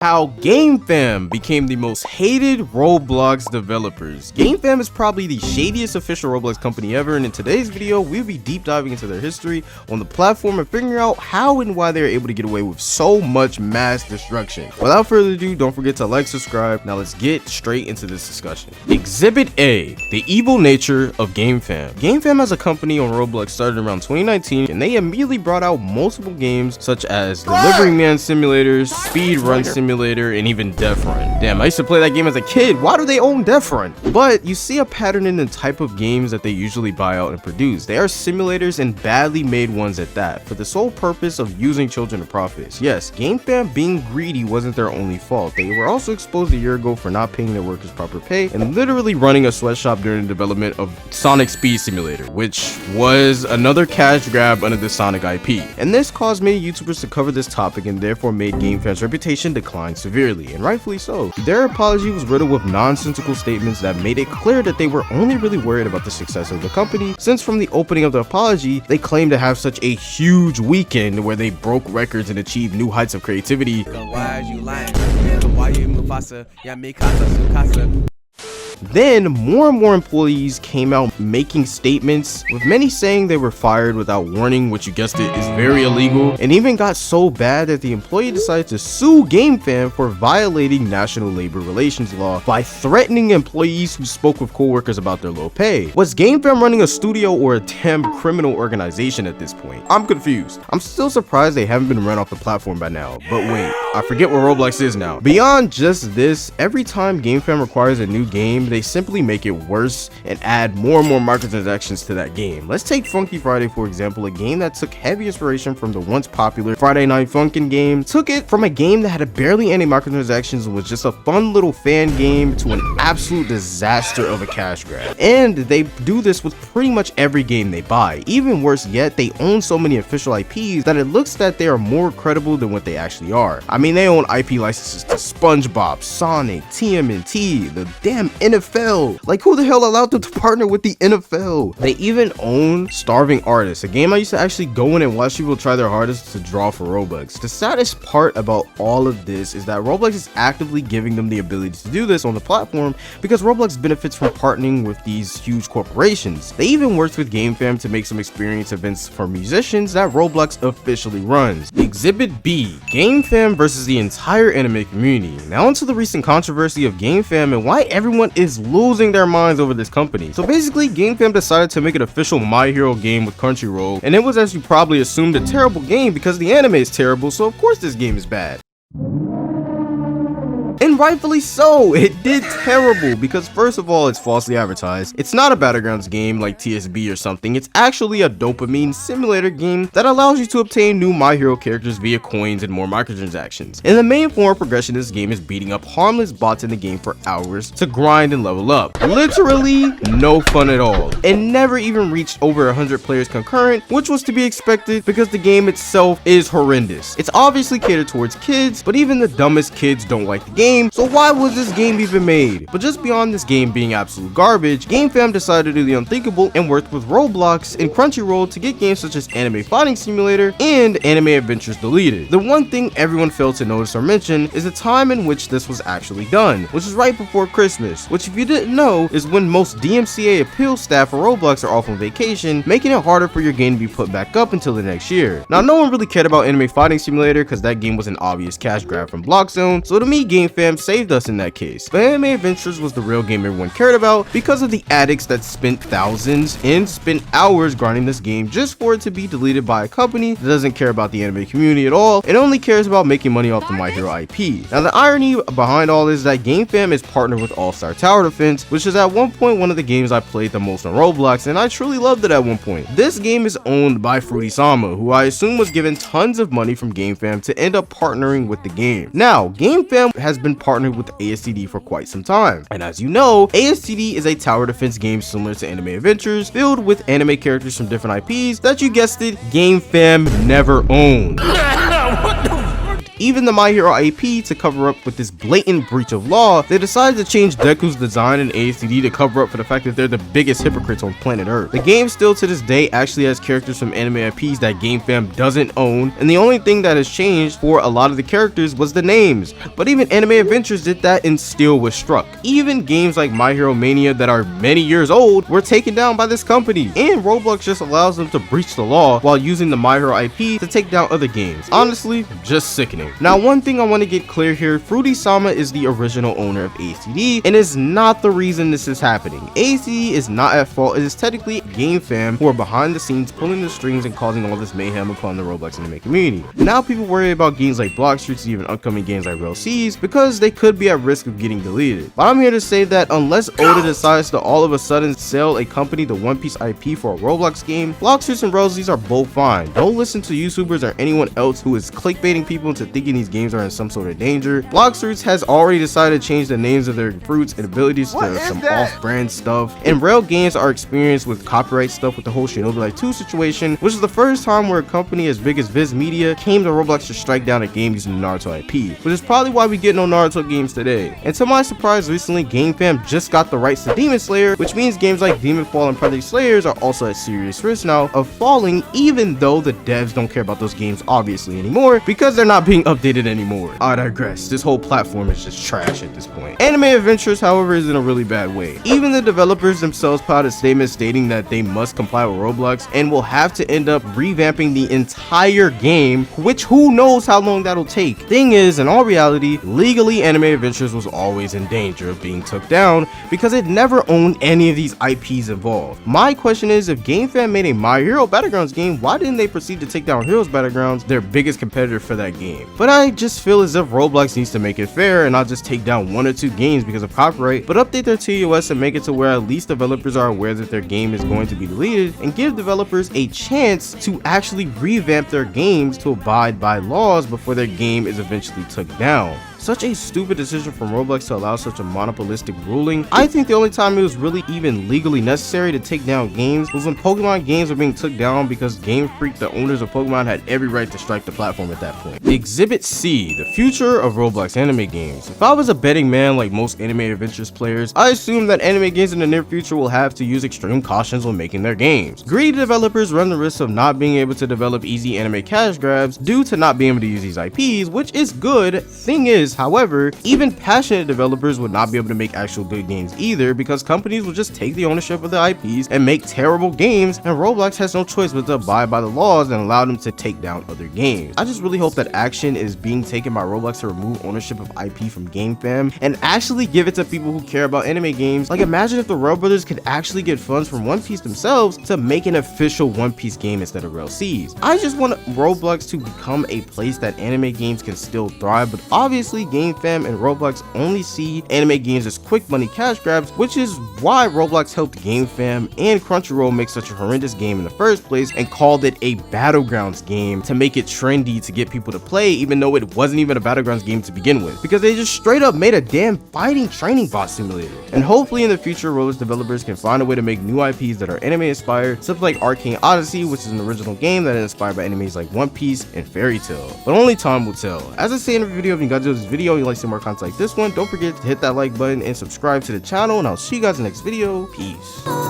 How Gamefam became the most hated Roblox developers. Gamefam is probably the shadiest official Roblox company ever, and in today's video, we'll be deep diving into their history on the platform and figuring out how and why they're able to get away with so much mass destruction. Without further ado, don't forget to like, subscribe. Now let's get straight into this discussion. Exhibit A, the evil nature of Gamefam. Gamefam as a company on Roblox started around 2019, and they immediately brought out multiple games such as Delivery Man Simulators, Speed Run Simulators, and even Death Run. Damn, I used to play that game as a kid. Why do they own Death Run? But you see a pattern in the type of games that they usually buy out and produce. They are simulators and badly made ones at that, for the sole purpose of using children to profit. Yes, Gamefam being greedy wasn't their only fault. They were also exposed a year ago for not paying their workers proper pay and literally running a sweatshop during the development of Sonic Speed Simulator, which was another cash grab under the Sonic IP. And this caused many YouTubers to cover this topic and therefore made Gamefam's reputation decline severely, and rightfully so. Their apology was riddled with nonsensical statements that made it clear that they were only really worried about the success of the company, since from the opening of the apology, they claimed to have such a huge weekend where they broke records and achieved new heights of creativity. Why are you lying? Why you Mufasa? Yeah, me Casa. Then more and more employees came out making statements, with many saying they were fired without warning, which you guessed it is very illegal, and even got so bad that the employee decided to sue Gamefam for violating national labor relations law by threatening employees who spoke with coworkers about their low pay. Was Gamefam running a studio or a damn criminal organization at this point? I'm confused. I'm still surprised they haven't been run off the platform by now, but wait, I forget what Roblox is now. Beyond just this, every time Gamefam requires a new game, they simply make it worse and add more and more microtransactions to that game. Let's take Funky Friday for example, a game that took heavy inspiration from the once popular Friday Night Funkin' game, took it from a game that had barely any microtransactions and was just a fun little fan game to an absolute disaster of a cash grab. And they do this with pretty much every game they buy. Even worse yet, they own so many official IPs that it looks that they are more credible than what they actually are. I mean, they own IP licenses to SpongeBob, Sonic, TMNT, the damn NFL. Like, who the hell allowed them to partner with the NFL? They even own Starving Artists, a game I used to actually go in and watch people try their hardest to draw for Robux. The saddest part about all of this is that Roblox is actively giving them the ability to do this on the platform because Roblox benefits from partnering with these huge corporations. They even worked with Gamefam to make some experience events for musicians that Roblox officially runs. Exhibit B, Gamefam versus the entire anime community. Now onto the recent controversy of Gamefam and why everyone is losing their minds over this company. So basically, Gamefam decided to make an official My Hero game with Crunchyroll, and it was, as you probably assumed, a terrible game because the anime is terrible, so of course this game is bad. And rightfully so, it did terrible because first of all, it's falsely advertised. It's not a Battlegrounds game like TSB or something, it's actually a dopamine simulator game that allows you to obtain new My Hero characters via coins and more microtransactions. And the main form of progression of this game is beating up harmless bots in the game for hours to grind and level up. Literally no fun at all, and never even reached over 100 players concurrent, which was to be expected because the game itself is horrendous. It's obviously catered towards kids, but even the dumbest kids don't like the game. So why was this game even made? But just beyond this game being absolute garbage, Gamefam decided to do the unthinkable and worked with Roblox and Crunchyroll to get games such as Anime Fighting Simulator and Anime Adventures deleted. The one thing everyone failed to notice or mention is the time in which this was actually done, which is right before Christmas, which if you didn't know is when most DMCA appeal staff for Roblox are off on vacation, making it harder for your game to be put back up until the next year. Now no one really cared about Anime Fighting Simulator because that game was an obvious cash grab from Blockzone, so to me Gamefam saved us in that case. But Anime Adventures was the real game everyone cared about because of the addicts that spent thousands and spent hours grinding this game just for it to be deleted by a company that doesn't care about the anime community at all and only cares about making money off the My Hero IP. Now the irony behind all this is that Gamefam is partnered with All Star Tower Defense, which is at one point one of the games I played the most on Roblox, and I truly loved it at one point. This game is owned by Fruity Sama, who I assume was given tons of money from Gamefam to end up partnering with the game. Now Gamefam has been partnered with ASTD for quite some time, and as you know, ASTD is a tower defense game similar to Anime Adventures, filled with anime characters from different IPs that, you guessed it, Gamefam never owned. Even the My Hero IP, to cover up with this blatant breach of law, they decided to change Deku's design in ASTD to cover up for the fact that they're the biggest hypocrites on planet Earth. The game still to this day actually has characters from anime IPs that Gamefam doesn't own, and the only thing that has changed for a lot of the characters was the names. But even Anime Adventures did that and still was struck. Even games like My Hero Mania that are many years old were taken down by this company, and Roblox just allows them to breach the law while using the My Hero IP to take down other games. Honestly, just sickening. Now, one thing I want to get clear here, Fruity-sama is the original owner of ASTD and is not the reason this is happening. ASTD is not at fault. It is technically Gamefam who are behind the scenes pulling the strings and causing all this mayhem upon the Roblox anime community. Now people worry about games like Block Streets and even upcoming games like Rail Seas because they could be at risk of getting deleted. But I'm here to say that unless Oda decides to all of a sudden sell a company the One Piece IP for a Roblox game, Block Streets and Rail Seas are both fine. Don't listen to YouTubers or anyone else who is clickbaiting people into thinking these games are in some sort of danger. Block Streets has already decided to change the names of their fruits and abilities to some off-brand stuff, and Rail Games are experienced with copyright stuff with the whole Shinobi Light 2 situation, which is the first time where a company as big as Viz Media came to Roblox to strike down a game using the Naruto IP, which is probably why we get no Naruto games today. And to my surprise, recently Gamefam just got the rights to Demon Slayer, which means games like Demon Fall and Project Slayers are also at serious risk now of falling, even though the devs don't care about those games obviously anymore because they're not being updated anymore. I digress. This whole platform is just trash at this point. Anime Adventures, however, is in a really bad way. Even the developers themselves put out a statement stating that they must comply with Roblox and will have to end up revamping the entire game, which who knows how long that'll take. Thing is, in all reality, legally Anime Adventures was always in danger of being took down because it never owned any of these IPs involved. My question is, if Gamefam made a My Hero Battlegrounds game, why didn't they proceed to take down Heroes Battlegrounds, their biggest competitor for that game? But I just feel as if Roblox needs to make it fair and not just take down one or two games because of copyright, but update their TOS and make it to where at least developers are aware that their game is going to be deleted and give developers a chance to actually revamp their games to abide by laws before their game is eventually took down. Such a stupid decision from Roblox to allow such a monopolistic ruling. I think the only time it was really even legally necessary to take down games was when Pokemon games were being took down because Game Freak, the owners of Pokemon, had every right to strike the platform at that point. Exhibit C, the future of Roblox anime games. If I was a betting man like most Anime Adventures players, I assume that anime games in the near future will have to use extreme cautions when making their games. Greedy developers run the risk of not being able to develop easy anime cash grabs due to not being able to use these IPs, which is good. Thing is, however, even passionate developers would not be able to make actual good games either because companies will just take the ownership of the IPs and make terrible games, and Roblox has no choice but to abide by the laws and allow them to take down other games. I just really hope that action is being taken by Roblox to remove ownership of IP from Gamefam and actually give it to people who care about anime games. Like, imagine if the Rail Brothers could actually get funds from One Piece themselves to make an official One Piece game instead of Rail Seas. I just want Roblox to become a place that anime games can still thrive, but obviously Gamefam and Roblox only see anime games as quick money cash grabs, which is why Roblox helped Gamefam and Crunchyroll make such a horrendous game in the first place and called it a Battlegrounds game to make it trendy to get people to play, even though it wasn't even a Battlegrounds game to begin with, because they just straight up made a damn fighting training bot simulator. And hopefully in the future, Roblox developers can find a way to make new IPs that are anime inspired, stuff like Arcane Odyssey, which is an original game that is inspired by animes like One Piece and Fairy Tail. But only time will tell. As I say in every video, if you guys enjoyed this video and you like to see more content like this one, don't forget to hit that like button and subscribe to the channel, and I'll see you guys in the next video. Peace.